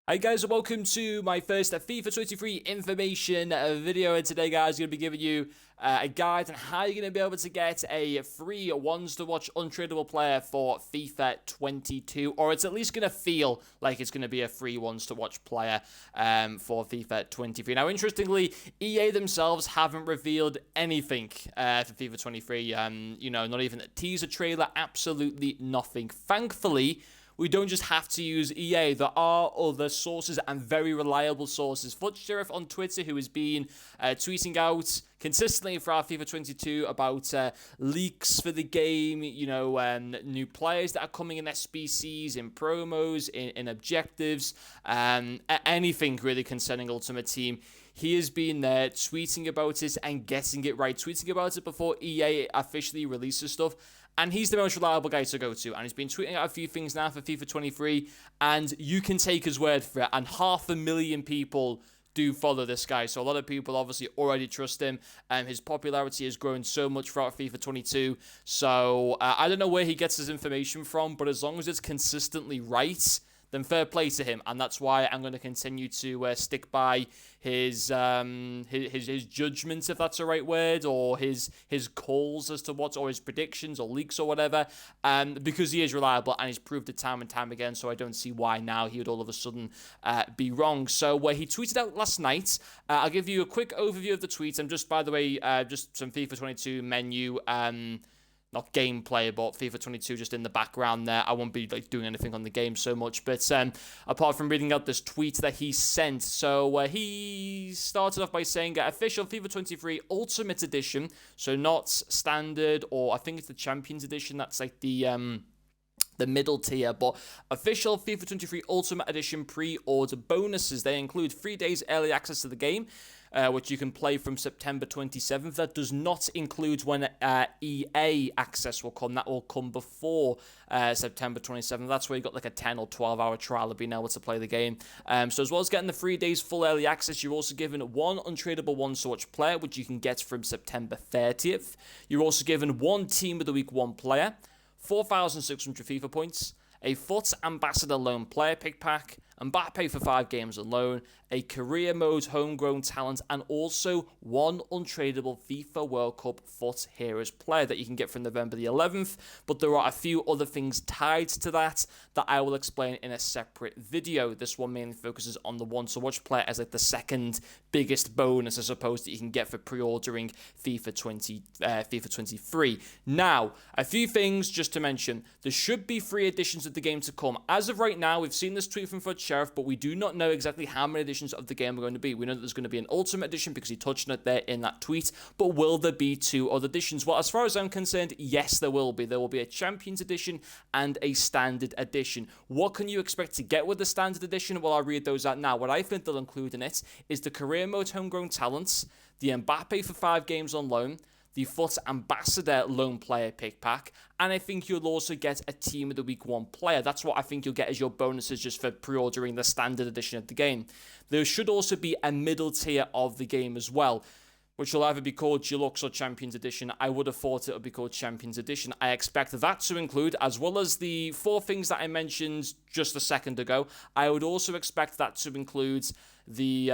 Hi guys, and welcome to my first FIFA 23 information video. And today, guys, I'm going to be giving you a guide on how you're going to be able to get a free ones-to-watch untradeable player for FIFA 22, or it's at least going to feel like it's going to be a free ones-to-watch player for FIFA 23. Now, interestingly, EA themselves haven't revealed anything for FIFA 23. Not even a teaser trailer, absolutely nothing. Thankfully, we don't just have to use EA. There are other sources and very reliable sources. Foot Sheriff on Twitter, who has been tweeting out consistently throughout FIFA 22 about leaks for the game, new players that are coming in SBCs, in promos, in objectives, anything really concerning Ultimate Team. He has been there tweeting about it and getting it right, tweeting about it before EA officially releases stuff. And he's the most reliable guy to go to. And he's been tweeting out a few things now for FIFA 23. And you can take his word for it. And 500,000 people do follow this guy. So a lot of people obviously already trust him. His popularity has grown so much throughout FIFA 22. So I don't know where he gets his information from. But as long as it's consistently right, then fair play to him, and that's why I'm going to continue to stick by his judgments, if that's the right word, or his calls as to what, or his predictions or leaks or whatever, because he is reliable and he's proved it time and time again. So I don't see why now he would all of a sudden be wrong. So he tweeted out last night. I'll give you a quick overview of the tweet. And just by the way, just some FIFA 22 menu. Not gameplay, but FIFA 22 just in the background there. I won't be doing anything on the game so much, but apart from reading out this tweet that he sent, so he started off by saying official FIFA 23 Ultimate Edition, so not standard, or I think it's the Champions Edition. That's like the middle tier, but official FIFA 23 Ultimate Edition pre-order bonuses. They include 3 days early access to the game, which you can play from September 27th. That does not include when EA access will come. That will come before September 27th. That's where you got like a 10 or 12 hour trial of being able to play the game. So as well as getting the 3 days full early access, you're also given one untradeable one-to-watch player, which you can get from September 30th. You're also given one Team of the Week 1 player, 4,600 FIFA points, a FUT Ambassador Loan Player Pick Pack, Mbappe for 5 games alone, a career mode homegrown talent, and also one untradeable FIFA World Cup FUT Heroes player that you can get from November the 11th. But there are a few other things tied to that I will explain in a separate video. This one mainly focuses on the one-to-watch player as like the second biggest bonus, I suppose, that you can get for pre-ordering FIFA 23. Now, a few things just to mention. There should be 3 editions of the game to come. As of right now, we've seen this tweet from Fudge Sheriff, but we do not know exactly how many editions of the game are going to be. We know that there's going to be an Ultimate Edition because he touched on it there in that tweet, but will there be 2 other editions? Well, as far as I'm concerned, yes, there will be. There will be a Champions Edition and a Standard Edition. What can you expect to get with the Standard Edition? Well, I'll read those out now. What I think they'll include in it is the career mode homegrown talents, the Mbappe for 5 games on loan, the FUT Ambassador Loan Player Pick Pack, and I think you'll also get a Team of the Week 1 player. That's what I think you'll get as your bonuses just for pre-ordering the Standard Edition of the game. There should also be a middle tier of the game as well, which will either be called Deluxe or Champions Edition. I would have thought it would be called Champions Edition. I expect that to include, as well as the 4 things that I mentioned just a second ago, I would also expect that to include the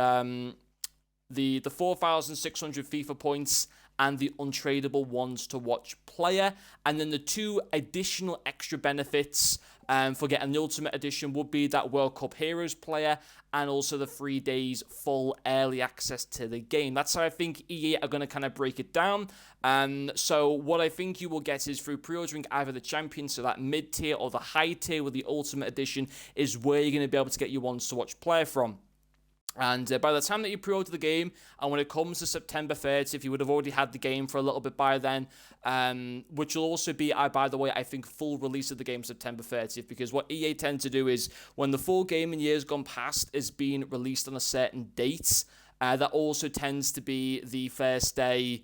4,600 FIFA points and the untradeable ones-to-watch player. And then the 2 additional extra benefits for getting the Ultimate Edition would be that World Cup Heroes player and also the 3 days full early access to the game. That's how I think EA are going to kind of break it down. So what I think you will get is through pre-ordering either the Champion, so that mid-tier, or the high tier with the Ultimate Edition is where you're going to be able to get your ones-to-watch player from. And by the time that you pre-order the game, and when it comes to September 30th, you would have already had the game for a little bit by then, which will also be, by the way, I think, full release of the game September 30th, because what EA tend to do is, when the full game in years gone past is being released on a certain date, that also tends to be the first day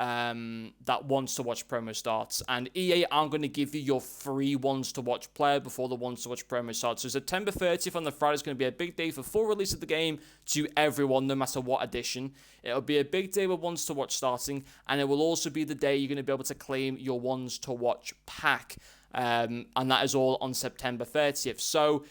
that ones-to-watch promo starts. And EA aren't going to give you your free ones-to-watch player before the ones-to-watch promo starts. So September 30th on the Friday is going to be a big day for full release of the game to everyone, no matter what edition. It'll be a big day with ones-to-watch starting, and it will also be the day you're going to be able to claim your ones-to-watch pack. And that is all on September 30th. So,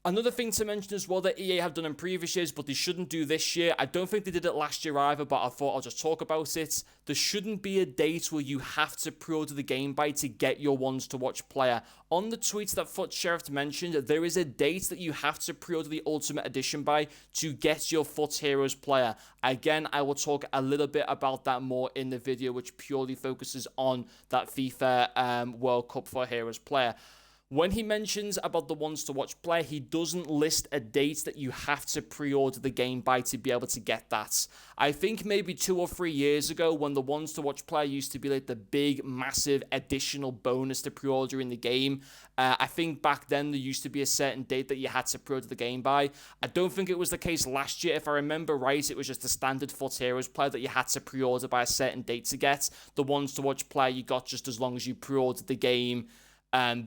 Another thing to mention as well that EA have done in previous years, but they shouldn't do this year. I don't think they did it last year either, but I thought I'll just talk about it. There shouldn't be a date where you have to pre-order the game by to get your ones to watch player. On the tweets that Foot Sheriff mentioned, there is a date that you have to pre-order the Ultimate Edition by to get your Foot Heroes player. Again, I will talk a little bit about that more in the video, which purely focuses on that FIFA World Cup for Heroes player. When he mentions about the ones to watch play, he doesn't list a date that you have to pre-order the game by to be able to get that. I think maybe 2 or 3 years ago, when the ones to watch play used to be like the big, massive additional bonus to pre-order in the game, I think back then there used to be a certain date that you had to pre-order the game by. I don't think it was the case last year. If I remember right, it was just the standard Foot Heroes player that you had to pre-order by a certain date to get. The ones to watch play you got just as long as you pre-ordered the game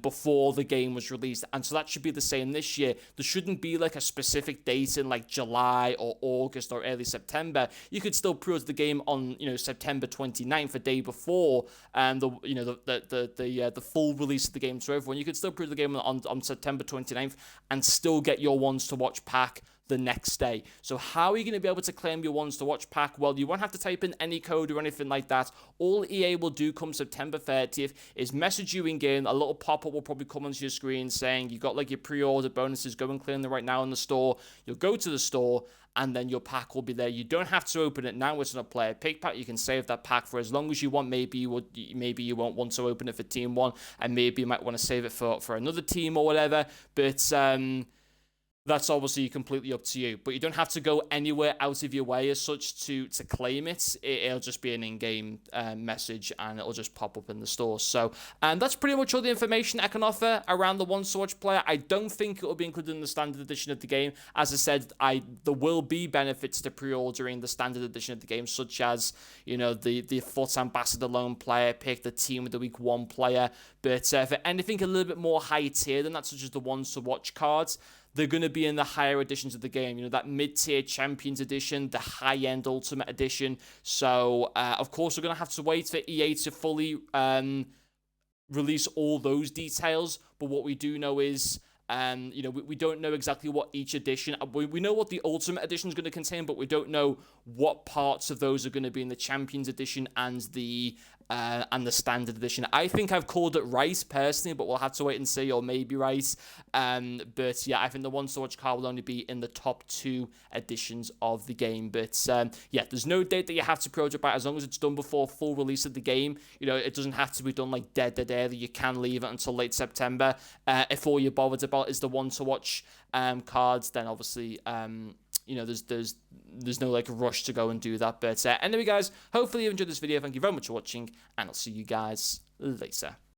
before the game was released. And so that should be the same this year. There shouldn't be like a specific date in like July or August or early September. You could still pre-order the game on, September 29th, a day before the full release of the game to everyone. You could still pre-order the game on September 29th and still get your ones to watch pack the next day. So how are you going to be able to claim your ones to watch pack? Well, you won't have to type in any code or anything like that. All EA will do come September 30th is message you in game. A little pop-up will probably come onto your screen saying you got like your pre-order bonuses. Go and claim them right now in the store. You'll go to the store and then your pack will be there. You don't have to open it now. It's not a player pick pack. You can save that pack for as long as you want. Maybe you won't want to open it for Team 1, and maybe you might want to save it for another team or whatever. But that's obviously completely up to you, but you don't have to go anywhere out of your way as such to claim it. It'll just be an in-game message, and it'll just pop up in the store. So, that's pretty much all the information I can offer around the ones to watch player. I don't think it will be included in the standard edition of the game. As I said, there will be benefits to pre-ordering the standard edition of the game, such as the Foot Ambassador Lone player pick, the Team of the Week 1 player. But for anything a little bit more high tier than that, such as the ones to watch cards, they're going to be in the higher editions of the game. That mid-tier Champions Edition, the high-end Ultimate Edition. So, of course, we're going to have to wait for EA to fully release all those details. But what we do know is, we don't know exactly what each edition. We know what the Ultimate Edition is going to contain, but we don't know what parts of those are going to be in the Champions Edition and the Standard Edition. I think I've called it right personally, but we'll have to wait and see, or maybe right. But yeah, I think the ones to watch card will only be in the top 2 editions of the game. But yeah, there's no date that you have to pre-order by as long as it's done before full release of the game. It doesn't have to be done like dead early. You can leave it until late September. If all you're bothered about is the one to watch cards, then obviously there's no like rush to go and do that. But anyway, guys, hopefully you enjoyed this video. Thank you very much for watching, and I'll see you guys later.